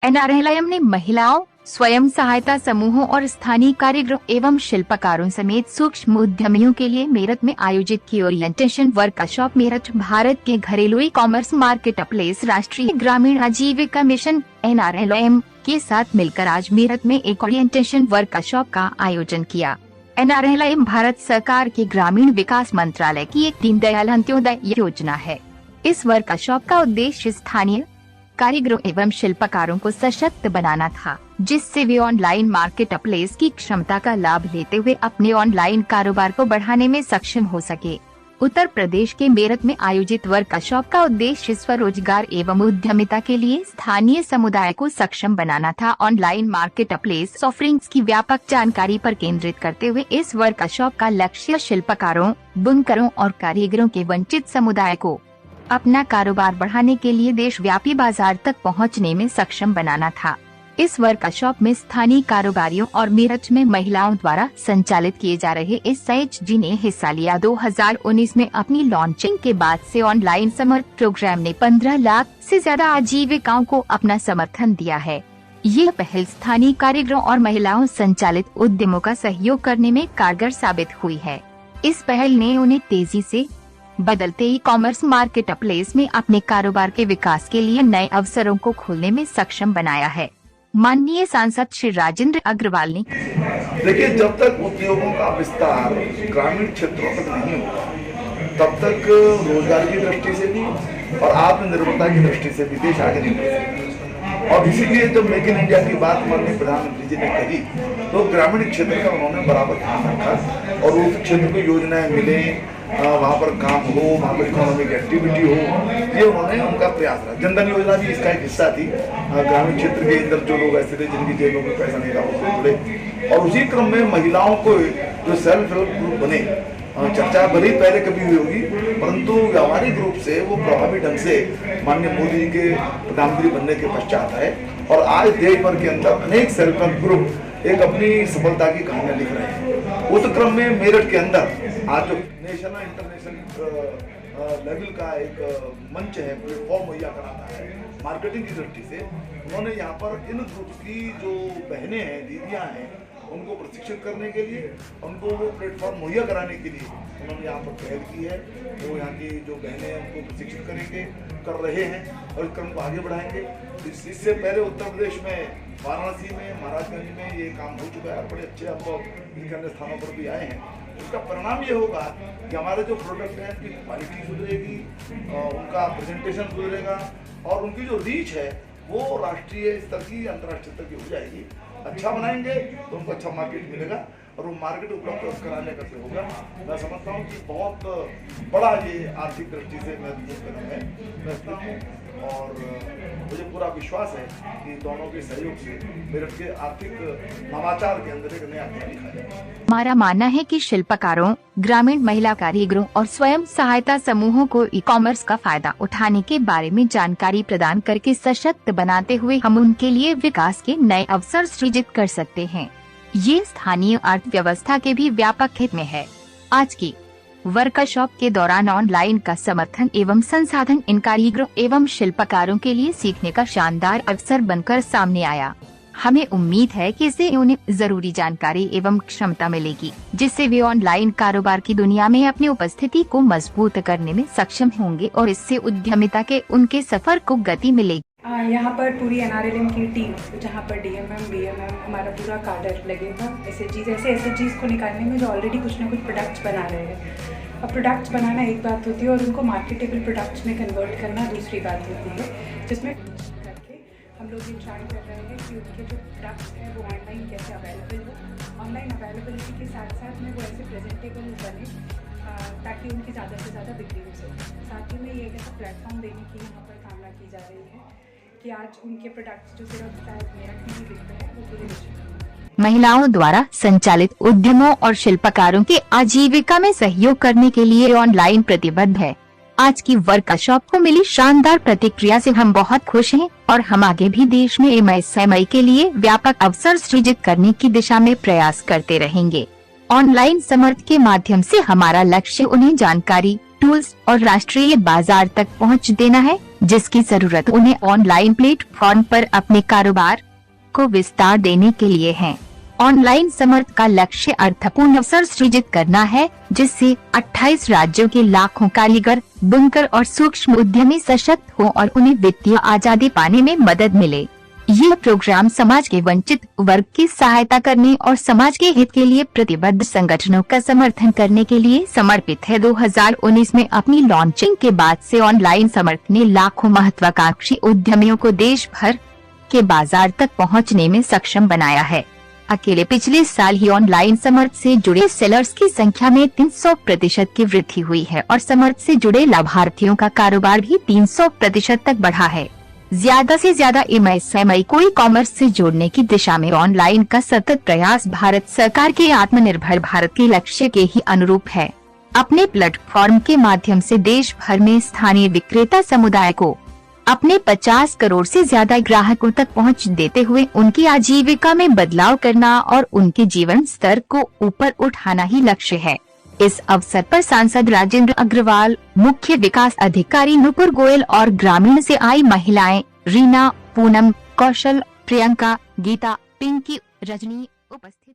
NRLM ने महिलाओं, स्वयं सहायता समूहों और स्थानीय कारीगरों एवं शिल्पकारों समेत सूक्ष्म उद्यमियों के लिए मेरठ में आयोजित की ओरिएंटेशन वर्कशॉप। मेरठ भारत के घरेलू ई कॉमर्स मार्केट प्लेस राष्ट्रीय ग्रामीण आजीविका मिशन NRLM के साथ मिलकर आज मेरठ में एक ओरिएंटेशन वर्कशॉप का आयोजन किया। NRLM भारत सरकार के ग्रामीण विकास मंत्रालय की एक दीनदयाल अंत्योदय योजना है। इस वर्कशॉप का उद्देश्य स्थानीय कारीगरों एवं शिल्पकारों को सशक्त बनाना था, जिससे वे ऑनलाइन मार्केट प्लेस की क्षमता का लाभ लेते हुए अपने ऑनलाइन कारोबार को बढ़ाने में सक्षम हो सके। उत्तर प्रदेश के मेरठ में आयोजित वर्कशॉप का उद्देश्य स्वरोजगार एवं उद्यमिता के लिए स्थानीय समुदाय को सक्षम बनाना था। ऑनलाइन मार्केट प्लेस ऑफरिंग्स की व्यापक जानकारी पर केंद्रित करते हुए इस वर्कशॉप का लक्ष्य शिल्पकारों, बुनकरों और कारीगरों के वंचित समुदाय को अपना कारोबार बढ़ाने के लिए देशव्यापी बाजार तक पहुंचने में सक्षम बनाना था। इस वर्कशॉप में स्थानीय कारोबारियों और मेरठ में महिलाओं द्वारा संचालित किए जा रहे इस SHG ने हिस्सा लिया। 2019 में अपनी लॉन्चिंग के बाद से ऑनलाइन समर प्रोग्राम ने 15 लाख से ज्यादा आजीविकाओं को अपना समर्थन दिया है। ये पहल स्थानीय कारीगरों और महिलाओं संचालित उद्यमों का सहयोग करने में कारगर साबित हुई है। इस पहल ने उन्हें तेजी से बदलते ई कॉमर्स मार्केट प्लेस में अपने कारोबार के विकास के लिए नए अवसरों को खोलने में सक्षम बनाया है। माननीय सांसद श्री राजेंद्र अग्रवाल ने देखिए, जब तक उद्योगों का विस्तार ग्रामीण क्षेत्रों तक नहीं होगा, तब तक रोजगार की दृष्टि से भी और आत्मनिर्भरता की दृष्टि से भी देश आगे नहीं बढ़ सकता। और इसीलिए जब मेक इन इंडिया की बात माननीय प्रधानमंत्री जी ने कही, तो ग्रामीण क्षेत्र का उन्होंने बराबर ध्यान रखा और उस क्षेत्र को योजनाएं मिले, वहाँ पर काम हो, वहाँ पर इकोनॉमिक एक्टिविटी हो, ये उन्होंने उनका प्रयास रहा। जनधन योजना भी इसका एक हिस्सा थी। ग्रामीण क्षेत्र के अंदर जो लोग ऐसे थे जिनकी जेबों में पैसा नहीं था, उससे जुड़े। और उसी क्रम में महिलाओं को जो सेल्फ हेल्प ग्रुप बने, चर्चा भले पहले कभी हुई होगी, परंतु व्यावहारिक रूप से वो प्रभावी ढंग से माननीय मोदी जी के प्रधानमंत्री बनने के पश्चात है। और आज देश भर के अंदर अनेक सेल्फ हेल्प ग्रुप एक अपनी सफलता की कहानियां लिख रहे हैं। उस क्रम में मेरठ के अंदर आज जो नेशनल इंटरनेशनल लेवल का एक मंच है, प्लेटफॉर्म मुहैया कराता है मार्केटिंग की दृष्टि से, उन्होंने यहाँ पर इन ग्रुप्स की जो बहनें हैं, दीदियाँ हैं, उनको प्रशिक्षित करने के लिए, उनको वो प्लेटफॉर्म मुहैया कराने के लिए उन्होंने यहाँ पर पहल की है। वो यहाँ की जो बहनें हैं उनको प्रशिक्षित करेंगे, कर रहे हैं और इस क्रम को आगे बढ़ाएंगे। इससे पहले उत्तर प्रदेश में वाराणसी में, महाराजगंज में ये काम हो चुका है। बड़े अच्छे अनुभव इन अन्य स्थानों पर भी आए हैं। इसका परिणाम ये होगा कि हमारे जो प्रोडक्ट हैं उनकी क्वालिटी सुधरेगी, उनका प्रेजेंटेशन सुधरेगा और उनकी जो रीच है वो राष्ट्रीय स्तर की, अंतर्राष्ट्रीय स्तर की हो जाएगी। अच्छा बनाएंगे तो उनको अच्छा मार्केट मिलेगा और वो मार्केट उपलब्ध कराने का से होगा। मैं समझता हूँ कि बहुत बड़ा ये आर्थिक दृष्टि से महत्वपूर्ण कदम है, मैं समझता हूँ। और मुझे पूरा विश्वास है कि दोनों के सहयोग से मेरठ के आर्थिक नवाचार के अंदर एक नया अध्याय लिखा जाएगा। हमारा मानना है कि शिल्पकारों, ग्रामीण महिला कारीगरों और स्वयं सहायता समूहों को ई कॉमर्स का फायदा उठाने के बारे में जानकारी प्रदान करके सशक्त बनाते हुए हम उनके लिए विकास के नए अवसर सृजित कर सकते हैं। ये स्थानीय अर्थव्यवस्था के भी व्यापक हित में है। आज की वर्कशॉप के दौरान ऑनलाइन का समर्थन एवं संसाधन इन कारीगरों एवं शिल्पकारों के लिए सीखने का शानदार अवसर बनकर सामने आया। हमें उम्मीद है कि इससे उन्हें जरूरी जानकारी एवं क्षमता मिलेगी, जिससे वे ऑनलाइन कारोबार की दुनिया में अपनी उपस्थिति को मजबूत करने में सक्षम होंगे और इससे उद्यमिता के उनके सफर को गति मिलेगी। यहाँ पर पूरी NRLM की टीम, जहाँ पर DMM, BMM, हमारा पूरा काडर लगेगा। ऐसे SHGs को निकालने में जो ऑलरेडी कुछ ना कुछ प्रोडक्ट्स बना रहे हैं। अब प्रोडक्ट्स बनाना एक बात होती है और उनको मार्केटेबल प्रोडक्ट्स में कन्वर्ट करना दूसरी बात होती है, जिसमें करके हम लोग ये ट्राई कर रहे हैं कि उनके जो प्रोडक्ट्स हैं वो ऑनलाइन कैसे अवेलेबल हो। ऑनलाइन अवेलेबिलिटी के साथ साथ में वो ऐसे प्रेजेंटेबल बने ताकि उनकी ज़्यादा से ज़्यादा बिक्री हो सके। साथ ही में ये एक ऐसा प्लेटफॉर्म देने की यहाँ पर कामना की जा रही है कि आज उनके प्रोडक्ट्स जो सिर्फ शायद मेरठ में ही बिकते हैं, वो पूरे विश्व में। महिलाओं द्वारा संचालित उद्यमों और शिल्पकारों के आजीविका में सहयोग करने के लिए ऑनलाइन प्रतिबद्ध है। आज की वर्कशॉप को मिली शानदार प्रतिक्रिया से हम बहुत खुश हैं और हम आगे भी देश में MSME के लिए व्यापक अवसर सृजित करने की दिशा में प्रयास करते रहेंगे। ऑनलाइन समर्थ के माध्यम से हमारा लक्ष्य उन्हें जानकारी, टूल्स और राष्ट्रीय बाजार तक पहुंच देना है। जिसकी जरूरत उन्हें ऑनलाइन प्लेटफॉर्म पर अपने कारोबार को विस्तार देने के लिए है। ऑनलाइन समर्थ का लक्ष्य अर्थपूर्ण अवसर सृजित करना है, जिससे 28 राज्यों के लाखों कारीगर, बुनकर और सूक्ष्म उद्यमी सशक्त हों और उन्हें वित्तीय आजादी पाने में मदद मिले। यह प्रोग्राम समाज के वंचित वर्ग की सहायता करने और समाज के हित के लिए प्रतिबद्ध संगठनों का समर्थन करने के लिए समर्पित है। 2019 में अपनी लॉन्चिंग के बाद से ऑनलाइन समर्थ ने लाखों महत्वाकांक्षी उद्यमियों को देश भर के बाजार तक पहुंचने में सक्षम बनाया है। अकेले पिछले साल ही ऑनलाइन समर्थ से जुड़े सेलर्स की संख्या में 300% की वृद्धि हुई है और समर्थ से जुड़े लाभार्थियों का कारोबार भी 300% तक बढ़ा है। ज्यादा से ज्यादा एमएसएमई को ई कॉमर्स से जोड़ने की दिशा में ऑनलाइन का सतत प्रयास भारत सरकार के आत्मनिर्भर भारत के लक्ष्य के ही अनुरूप है। अपने प्लेटफॉर्म के माध्यम से देश भर में स्थानीय विक्रेता समुदाय को अपने 50 करोड़ से ज्यादा ग्राहकों तक पहुंच देते हुए उनकी आजीविका में बदलाव करना और उनके जीवन स्तर को ऊपर उठाना ही लक्ष्य है। इस अवसर पर सांसद राजेंद्र अग्रवाल, मुख्य विकास अधिकारी नुपुर गोयल और ग्रामीण से आई महिलाएं रीना, पूनम, कौशल, प्रियंका, गीता, पिंकी, रजनी उपस्थित।